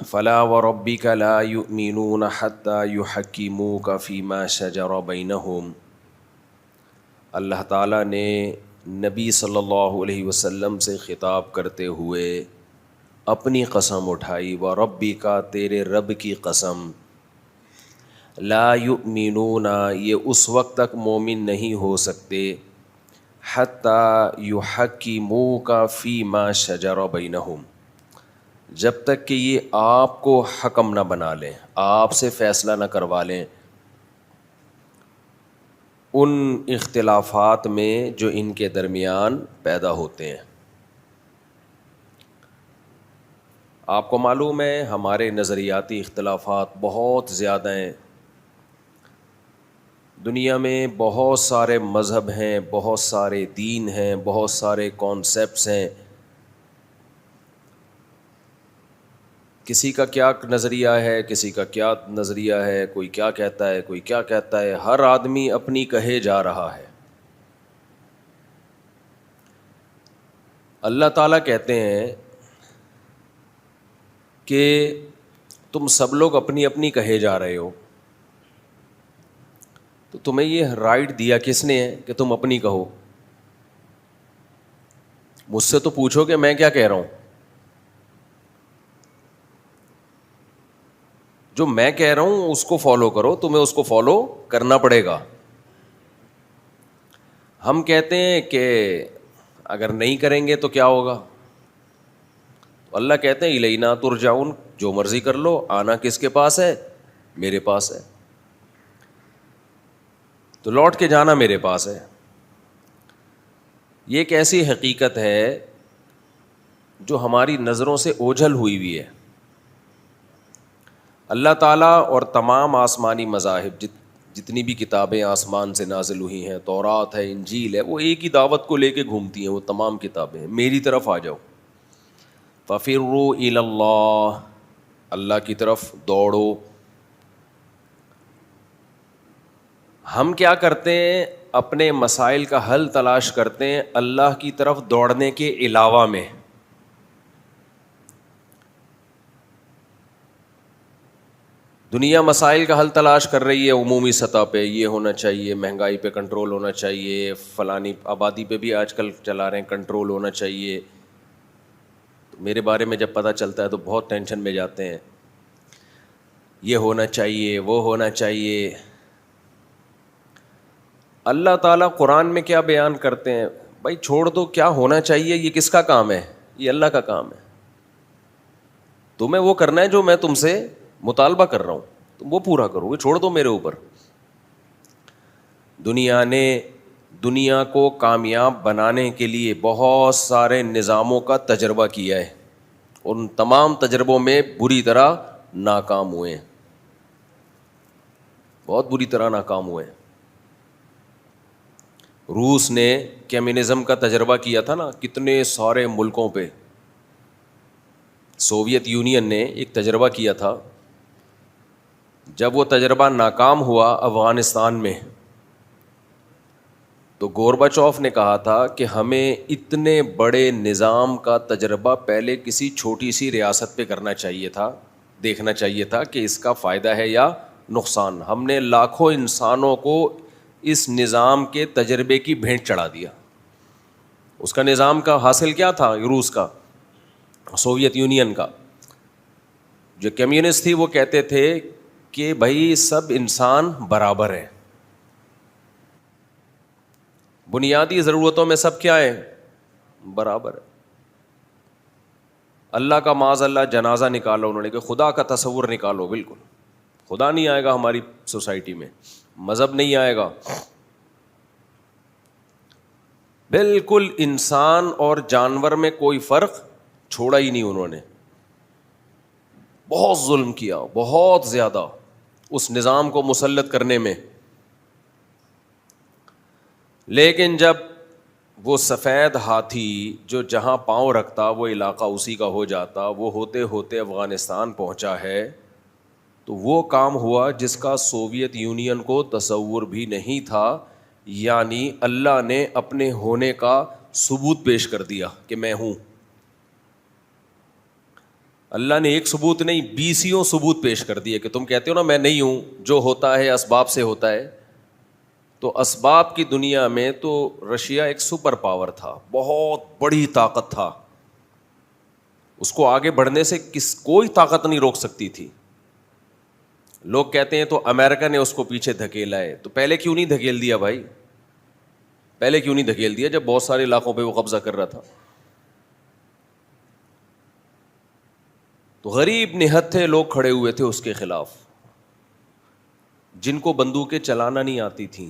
فلا وربک لا یؤمنون حتی یحکموک فیما شجر بینہم۔ اللہ تعالیٰ نے نبی صلی اللہ علیہ وسلم سے خطاب کرتے ہوئے اپنی قسم اٹھائی، وربک، تیرے رب کی قسم، لا یؤمنون، یہ اس وقت تک مومن نہیں ہو سکتے، حتی یحکموک فیما شجر بینہم، جب تک کہ یہ آپ کو حکم نہ بنا لیں، آپ سے فیصلہ نہ کروا لیں ان اختلافات میں جو ان کے درمیان پیدا ہوتے ہیں۔ آپ کو معلوم ہے ہمارے نظریاتی اختلافات بہت زیادہ ہیں، دنیا میں بہت سارے مذہب ہیں، بہت سارے دین ہیں، بہت سارے کانسیپٹس ہیں، کسی کا کیا نظریہ ہے، کسی کا کیا نظریہ ہے، کوئی کیا کہتا ہے، کوئی کیا کہتا ہے، ہر آدمی اپنی کہے جا رہا ہے۔ اللہ تعالیٰ کہتے ہیں کہ تم سب لوگ اپنی اپنی کہے جا رہے ہو، تو تمہیں یہ رائٹ دیا کس نے ہے کہ تم اپنی کہو؟ مجھ سے تو پوچھو کہ میں کیا کہہ رہا ہوں، جو میں کہہ رہا ہوں اس کو فالو کرو، تمہیں اس کو فالو کرنا پڑے گا۔ ہم کہتے ہیں کہ اگر نہیں کریں گے تو کیا ہوگا؟ اللہ کہتے ہیں الینا ترجعون، جو مرضی کر لو، آنا کس کے پاس ہے؟ میرے پاس ہے، تو لوٹ کے جانا میرے پاس ہے۔ یہ ایک ایسی حقیقت ہے جو ہماری نظروں سے اوجھل ہوئی ہوئی ہے۔ اللہ تعالیٰ اور تمام آسمانی مذاہب، جتنی بھی کتابیں آسمان سے نازل ہوئی ہیں، تورات ہے، انجیل ہے، وہ ایک ہی دعوت کو لے کے گھومتی ہیں، وہ تمام کتابیں، میری طرف آ جاؤ، ففروا الی اللہ، اللہ کی طرف دوڑو۔ ہم کیا کرتے ہیں؟ اپنے مسائل کا حل تلاش کرتے ہیں اللہ کی طرف دوڑنے کے علاوہ میں۔ دنیا مسائل کا حل تلاش کر رہی ہے عمومی سطح پہ، یہ ہونا چاہیے، مہنگائی پہ کنٹرول ہونا چاہیے، فلانی آبادی پہ بھی آج کل چلا رہے ہیں کنٹرول ہونا چاہیے۔ تو میرے بارے میں جب پتہ چلتا ہے تو بہت ٹینشن میں جاتے ہیں، یہ ہونا چاہیے، وہ ہونا چاہیے۔ اللہ تعالیٰ قرآن میں کیا بیان کرتے ہیں؟ بھائی چھوڑ دو، کیا ہونا چاہیے یہ کس کا کام ہے؟ یہ اللہ کا کام ہے۔ تمہیں وہ کرنا ہے جو میں تم سے مطالبہ کر رہا ہوں، تم وہ پورا کرو گے، چھوڑ دو میرے اوپر۔ دنیا نے دنیا کو کامیاب بنانے کے لیے بہت سارے نظاموں کا تجربہ کیا ہے، ان تمام تجربوں میں بری طرح ناکام ہوئے ہیں، بہت بری طرح ناکام ہوئے ہیں۔ روس نے کمیونزم کا تجربہ کیا تھا نا، کتنے سارے ملکوں پہ۔ سوویت یونین نے ایک تجربہ کیا تھا، جب وہ تجربہ ناکام ہوا افغانستان میں، تو گورباچوف نے کہا تھا کہ ہمیں اتنے بڑے نظام کا تجربہ پہلے کسی چھوٹی سی ریاست پہ کرنا چاہیے تھا، دیکھنا چاہیے تھا کہ اس کا فائدہ ہے یا نقصان۔ ہم نے لاکھوں انسانوں کو اس نظام کے تجربے کی بھینٹ چڑھا دیا۔ اس کا نظام کا حاصل کیا تھا؟ روس کا، سوویت یونین کا۔ جو کمیونسٹ تھی وہ کہتے تھے کہ بھائی سب انسان برابر ہیں، بنیادی ضرورتوں میں سب کیا ہے؟ برابر ہے۔ اللہ کا معاذ اللہ جنازہ نکالو، انہوں نے کہ خدا کا تصور نکالو، بالکل خدا نہیں آئے گا ہماری سوسائٹی میں، مذہب نہیں آئے گا، بالکل انسان اور جانور میں کوئی فرق چھوڑا ہی نہیں انہوں نے۔ بہت ظلم کیا، بہت زیادہ اس نظام کو مسلط کرنے میں۔ لیکن جب وہ سفید ہاتھی جو جہاں پاؤں رکھتا وہ علاقہ اسی کا ہو جاتا، وہ ہوتے ہوتے افغانستان پہنچا ہے، تو وہ کام ہوا جس کا سوویت یونین کو تصور بھی نہیں تھا، یعنی اللہ نے اپنے ہونے کا ثبوت پیش کر دیا کہ میں ہوں۔ اللہ نے ایک ثبوت نہیں 20 ثبوت پیش کر دیے کہ تم کہتے ہو نا میں نہیں ہوں، جو ہوتا ہے اسباب سے ہوتا ہے. تو اسباب کی دنیا میں تو رشیا ایک سپر پاور تھا، بہت بڑی طاقت تھا، اس کو آگے بڑھنے سے کوئی طاقت نہیں روک سکتی تھی. لوگ کہتے ہیں تو امریکہ نے اس کو پیچھے دھکیلا ہے، تو پہلے کیوں نہیں دھکیل دیا بھائی؟ پہلے کیوں نہیں دھکیل دیا جب بہت سارے علاقوں پہ وہ قبضہ کر رہا تھا؟ تو غریب نہت تھے لوگ کھڑے ہوئے تھے اس کے خلاف، جن کو بندوقیں چلانا نہیں آتی تھیں.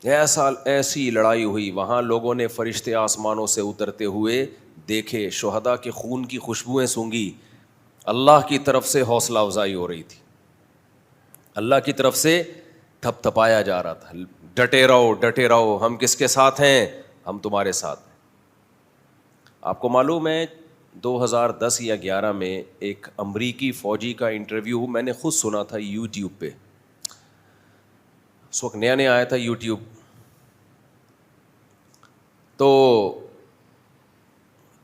ایسی لڑائی ہوئی وہاں، لوگوں نے فرشتے آسمانوں سے اترتے ہوئے دیکھے، شہداء کے خون کی خوشبوئیں سونگی. اللہ کی طرف سے حوصلہ افزائی ہو رہی تھی، اللہ کی طرف سے تھپ تھپایا جا رہا تھا، ڈٹے رہو ڈٹے رہو، ہم کس کے ساتھ ہیں؟ ہم تمہارے ساتھ ہیں. آپ کو معلوم ہے 2010 یا 11 میں ایک امریکی فوجی کا انٹرویو میں نے خود سنا تھا یوٹیوب پہ. اس وقت نیا نیا آیا تھا یوٹیوب. تو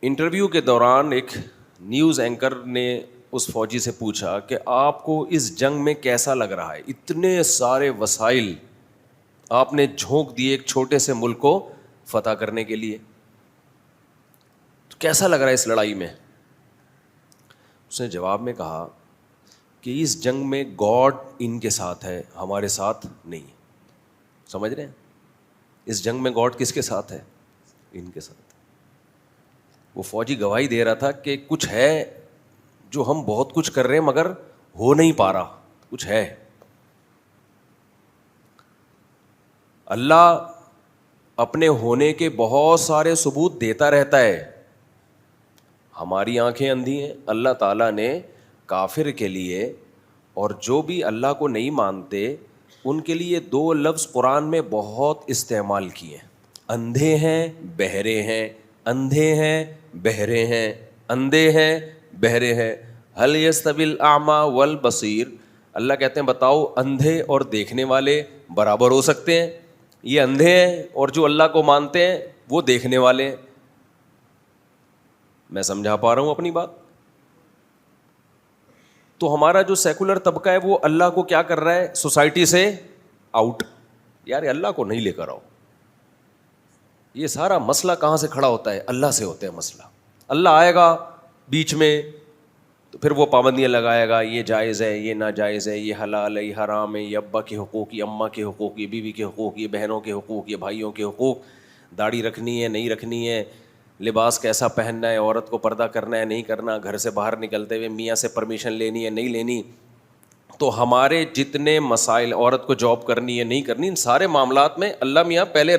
انٹرویو کے دوران ایک نیوز اینکر نے اس فوجی سے پوچھا کہ آپ کو اس جنگ میں کیسا لگ رہا ہے؟ اتنے سارے وسائل آپ نے جھونک دیے ایک چھوٹے سے ملک کو فتح کرنے کے لیے، تو کیسا لگ رہا ہے اس لڑائی میں؟ اس نے جواب میں کہا کہ اس جنگ میں گاڈ ان کے ساتھ ہے، ہمارے ساتھ نہیں. سمجھ رہے ہیں؟ اس جنگ میں گاڈ کس کے ساتھ ہے؟ ان کے ساتھ. وہ فوجی گواہی دے رہا تھا کہ کچھ ہے جو ہم بہت کچھ کر رہے ہیں مگر ہو نہیں پا رہا، کچھ ہے. اللہ اپنے ہونے کے بہت سارے ثبوت دیتا رہتا ہے. ہماری آنکھیں اندھی ہیں. اللہ تعالیٰ نے کافر کے لیے اور جو بھی اللہ کو نہیں مانتے ان کے لیے 2 لفظ قرآن میں بہت استعمال کیے ہیں: اندھے ہیں بہرے ہیں، اندھے ہیں بہرے ہیں، اندھے ہیں بہرے ہیں. هل يستوي الاعمى والبصیر؟ اللہ کہتے ہیں بتاؤ اندھے اور دیکھنے والے برابر ہو سکتے ہیں؟ یہ اندھے ہیں اور جو اللہ کو مانتے ہیں وہ دیکھنے والے ہیں. میں سمجھا پا رہا ہوں اپنی بات؟ تو ہمارا جو سیکولر طبقہ ہے وہ اللہ کو کیا کر رہا ہے؟ سوسائٹی سے آؤٹ. یار اللہ کو نہیں لے کر آؤ. یہ سارا مسئلہ کہاں سے کھڑا ہوتا ہے؟ اللہ سے ہوتا ہے مسئلہ. اللہ آئے گا بیچ میں تو پھر وہ پابندیاں لگائے گا، یہ جائز ہے یہ ناجائز ہے، یہ حلال ہے یہ حرام ہے، یہ ابا کے حقوق، یہ اماں کے حقوق، یہ بیوی کے حقوق، یہ بہنوں کے حقوق، یہ بھائیوں کے حقوق، داڑھی رکھنی ہے نہیں رکھنی ہے، لباس کیسا پہننا ہے، عورت کو پردہ کرنا ہے نہیں کرنا، گھر سے باہر نکلتے ہوئے میاں سے پرمیشن لینی ہے نہیں لینی. تو ہمارے جتنے مسائل، عورت کو جاب کرنی ہے نہیں کرنی، ان سارے معاملات میں اللہ میاں پہلے